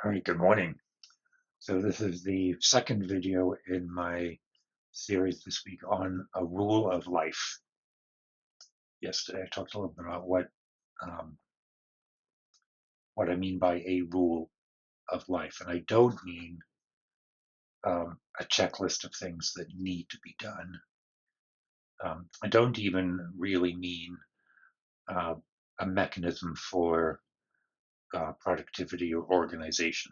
All right, good morning. So this is the second video in my series this week on a rule of life. Yesterday I talked a little bit about um, what I mean by a rule of life, and I don't mean a checklist of things that need to be done. I don't even really mean uh, a mechanism for productivity or organization.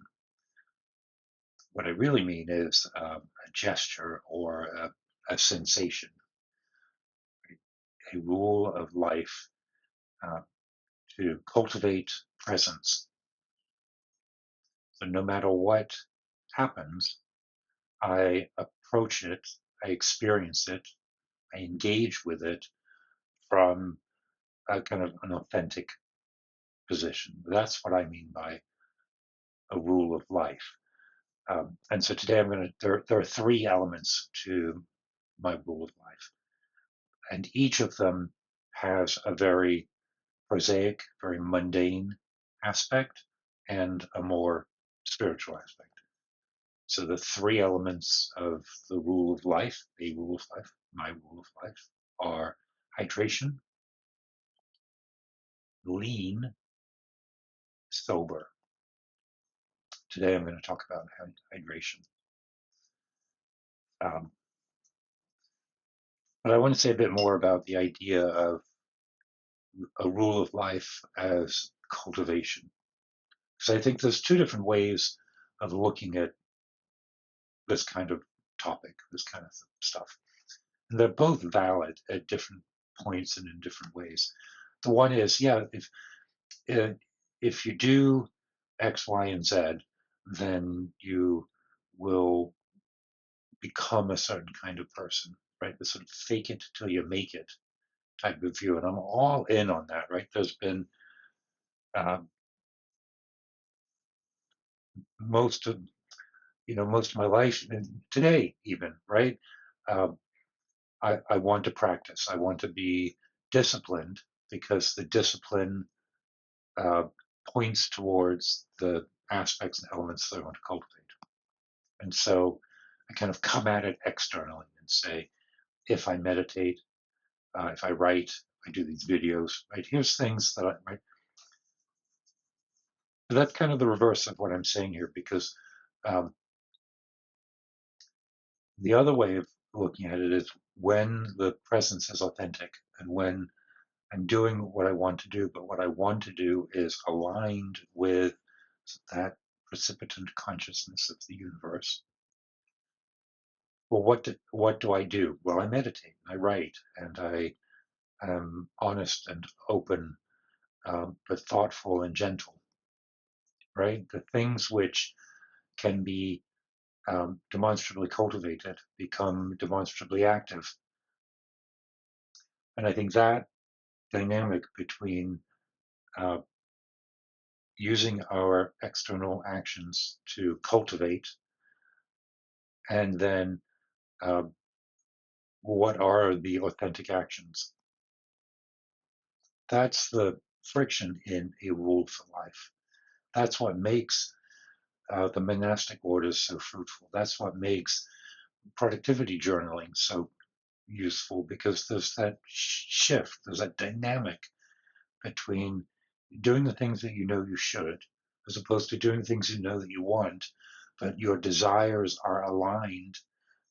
What I really mean is a gesture or a sensation, a rule of life uh, to cultivate presence. So no matter what happens, I approach it, I experience it, I engage with it from a kind of an authentic position. That's what I mean by a rule of life. And so today there are three elements to my rule of life, and each of them has a very prosaic, very mundane aspect and a more spiritual aspect. So the three elements of the rule of life, a rule of life, my rule of life, are hydration, lean, sober. Today I'm going to talk about hydration. Um, but I want to say a bit more about the idea of a rule of life as cultivation. Because I think there's two different ways of looking at this kind of topic, this kind of stuff. And they're both valid at different points and in different ways. The one is, yeah, uh, if you do X, Y, and Z, then you will become a certain kind of person, right? The sort of fake it till you make it type of view. And I'm all in on that, right? There's been uh, most of, most of my life, and today even, right? Uh, I want to practice. I want to be disciplined because the discipline uh, points towards the aspects and elements that I want to cultivate. And so I kind of come at it externally and say, if I meditate, if I write, if I do these videos, right? Here's things that right? So that's kind of the reverse of what I'm saying here, because um, the other way of looking at it is when the presence is authentic and when I'm doing what I want to do, but what I want to do is aligned with that precipitant consciousness of the universe. Well, what do I do? Well, I meditate, I write, and I am honest and open, but thoughtful and gentle. Right, the things which can be demonstrably cultivated become demonstrably active, and I think that dynamic between uh, using our external actions to cultivate and then uh, what are the authentic actions? That's the friction in a rule for life. That's what makes the monastic orders so fruitful. That's what makes productivity journaling so useful because there's that shift, there's that dynamic between doing the things that you know you should, as opposed to doing things you know that you want, but your desires are aligned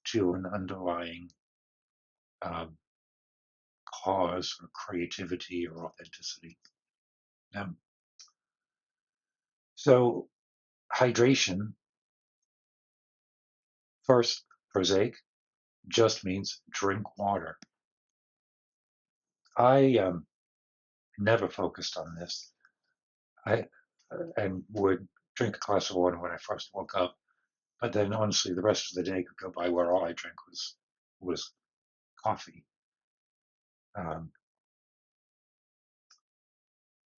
to an underlying um, cause or creativity or authenticity. Um, so hydration, first, prosaic, just means drink water. I never focused on this. I and would drink a glass of water when I first woke up, but then honestly, the rest of the day could go by where all I drank was coffee. Um,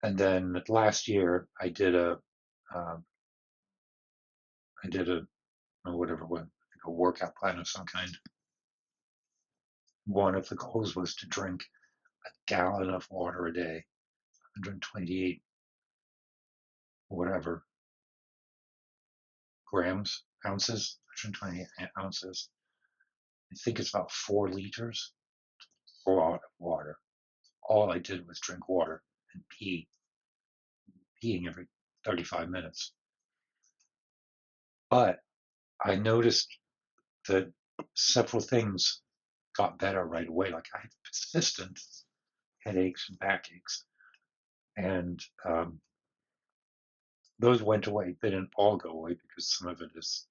and then last year, um, I did a whatever one, like a workout plan of some kind. One of the goals was to drink a gallon of water a day, 128, whatever. grams, ounces, 120 ounces. I think it's about 4 liters, a lot of water. All I did was drink water and peeing every 35 minutes. But I noticed that several things got better right away. Like I had persistent headaches and backaches, and those went away. They didn't all go away because some of it is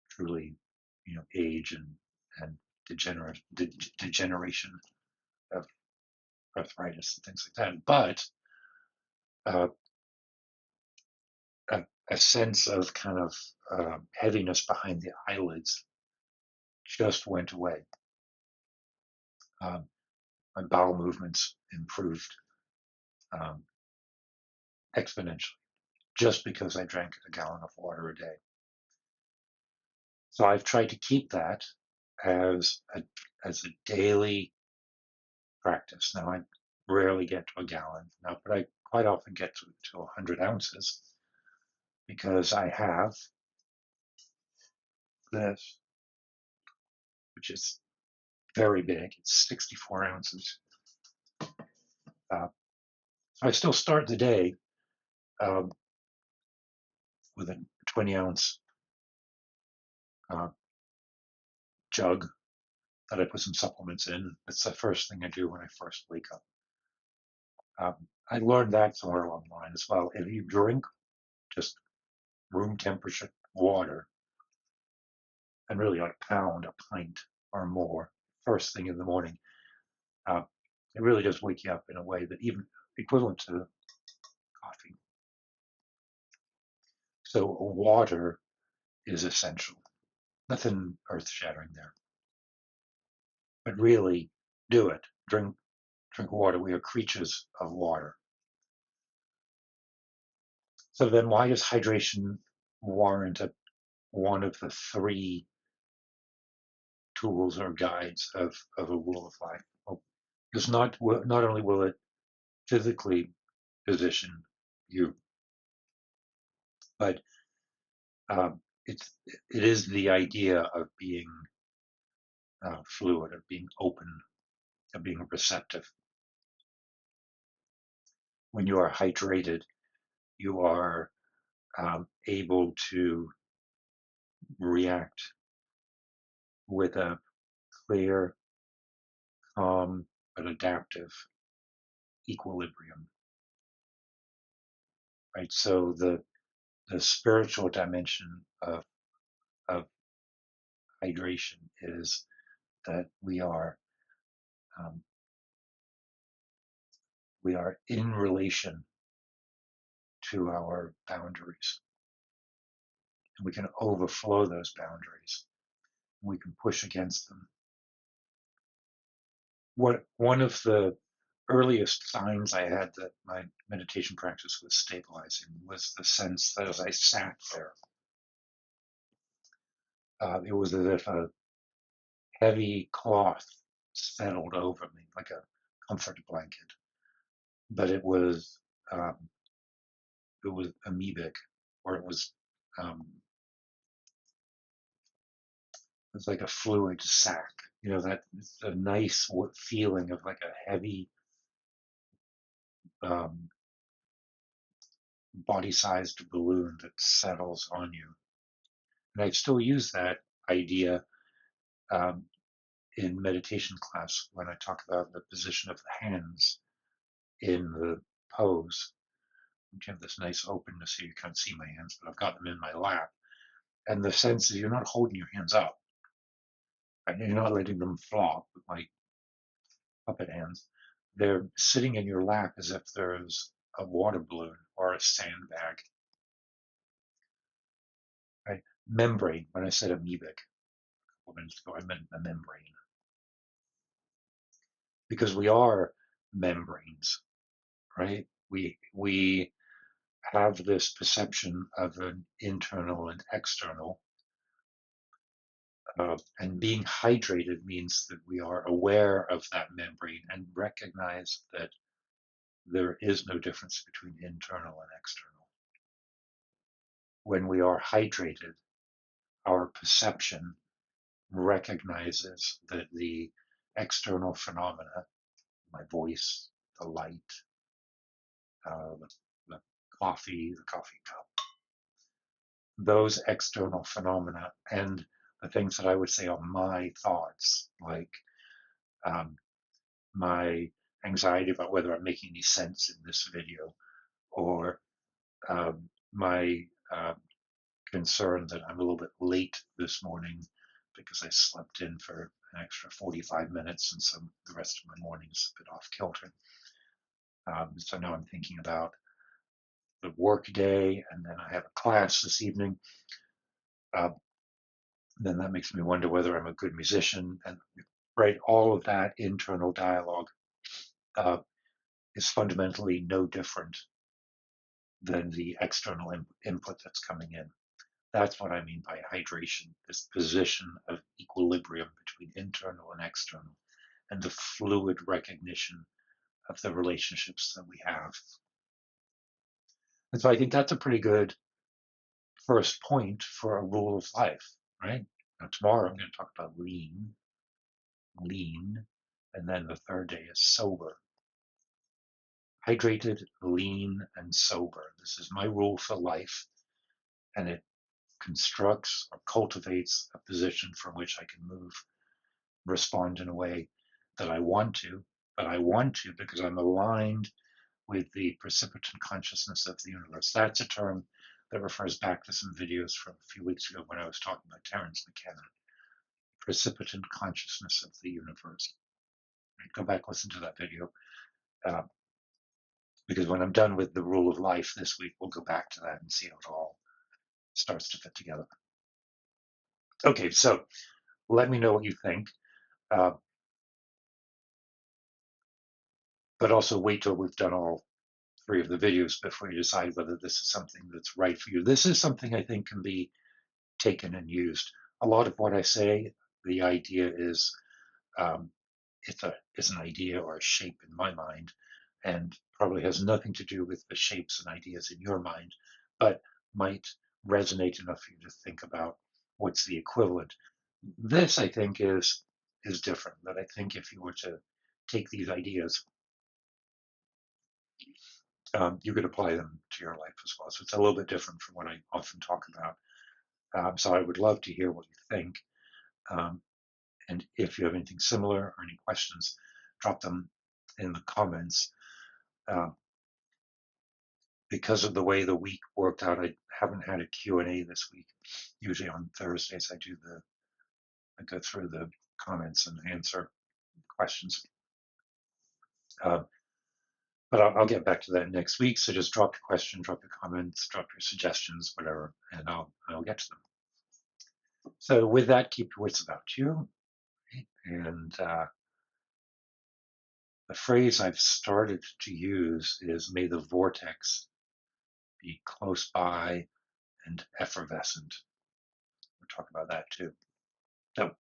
truly, age and degeneration of arthritis and things like that. But uh, a sense of kind of heaviness behind the eyelids just went away. Um, my bowel movements improved um, exponentially just because I drank a gallon of water a day. So I've tried to keep that as a daily practice. Now I rarely get to a gallon now, but I quite often get to 100 ounces because I have this, which is very big. It's 64 ounces. Uh, I still start the day um, with a 20-ounce uh, jug that I put some supplements in. It's the first thing I do when I first wake up. I learned that somewhere along the line as well. If you drink just room temperature water, and really like a pint or more first thing in the morning, uh, it really does wake you up in a way that even equivalent to coffee. So water is essential. Nothing earth-shattering there, but really do it. Drink water. We are creatures of water. So then, why does hydration warrant one of the three tools or guides of a rule of life? Well, it's not only will it physically position you, but um, it is the idea of being fluid, of being open, of being receptive. When you are hydrated, you are able to react with a clear, calm, but adaptive equilibrium. Right. So the spiritual dimension of hydration is that um, we are in relation to our boundaries, and we can overflow those boundaries. We can push against them. One of the earliest signs I had that my meditation practice was stabilizing was the sense that as I sat there, it was as if a heavy cloth settled over me like a comfort blanket, but um, it was amoebic, or um, it was like a fluid sac. That it's a nice feeling of like a heavy um, body-sized balloon that settles on you. And I still use that idea um, in meditation class when I talk about the position of the hands in the pose. You have this nice openness here. You can't see my hands, but I've got them in my lap. And the sense is you're not holding your hands up, right? You're not letting them flop with my puppet hands. They're sitting in your lap as if there's a water balloon or a sandbag, right? Membrane. When I said amoebic a couple minutes ago, I meant a membrane because we are membranes, right? We have this perception of an internal and external. And being hydrated means that we are aware of that membrane and recognize that there is no difference between internal and external. when we are hydrated, our perception recognizes that the external phenomena, my voice, the light, the the coffee cup, those external phenomena, and the things that I would say are my thoughts, like um, my anxiety about whether I'm making any sense in this video, or my concern that I'm a little bit late this morning because I slept in for an extra 45 minutes, and so the rest of my morning is a bit off kilter. So now I'm thinking about the work day, and then I have a class this evening. Uh, then that makes me wonder whether I'm a good musician. And right, all of that internal dialogue uh, is fundamentally no different than the external input that's coming in. That's what I mean by hydration, this position of equilibrium between internal and external, and the fluid recognition of the relationships that we have. And so I think that's a pretty good first point for a rule of life, right? Now, tomorrow I'm going to talk about lean, and then the third day is sober. Hydrated, lean, and sober. This is my rule for life, and it constructs or cultivates a position from which I can move, respond in a way that I want to, but I want to because I'm aligned with the precipitant consciousness of the universe. That's a term that refers back to some videos from a few weeks ago when I was talking about Terence McKenna, precipitant consciousness of the universe. Right, go back, listen to that video. Uh, because when I'm done with the rule of life this week, we'll go back to that and see how it all starts to fit together. Okay, so let me know what you think, uh, but also wait till we've done all three of the videos before you decide whether this is something that's right for you. This is something I think can be taken and used. A lot of what I say, the idea is um, it's an idea or a shape in my mind, and probably has nothing to do with the shapes and ideas in your mind, but might resonate enough for you to think about what's the equivalent. This, I think, is different. That I think if you were to take these ideas, you could apply them to your life as well. So it's a little bit different from what I often talk about. So I would love to hear what you think. Um, and if you have anything similar or any questions, drop them in the comments. Uh, because of the way the week worked out, I haven't had a Q&A this week. Usually on Thursdays, I go through the comments and answer questions. But I'll get back to that next week. So just drop your question, drop your comments, drop your suggestions, whatever, and I'll get to them. So with that, keep your wits about you. And the phrase I've started to use is, may the vortex be close by and effervescent. We'll talk about that too. So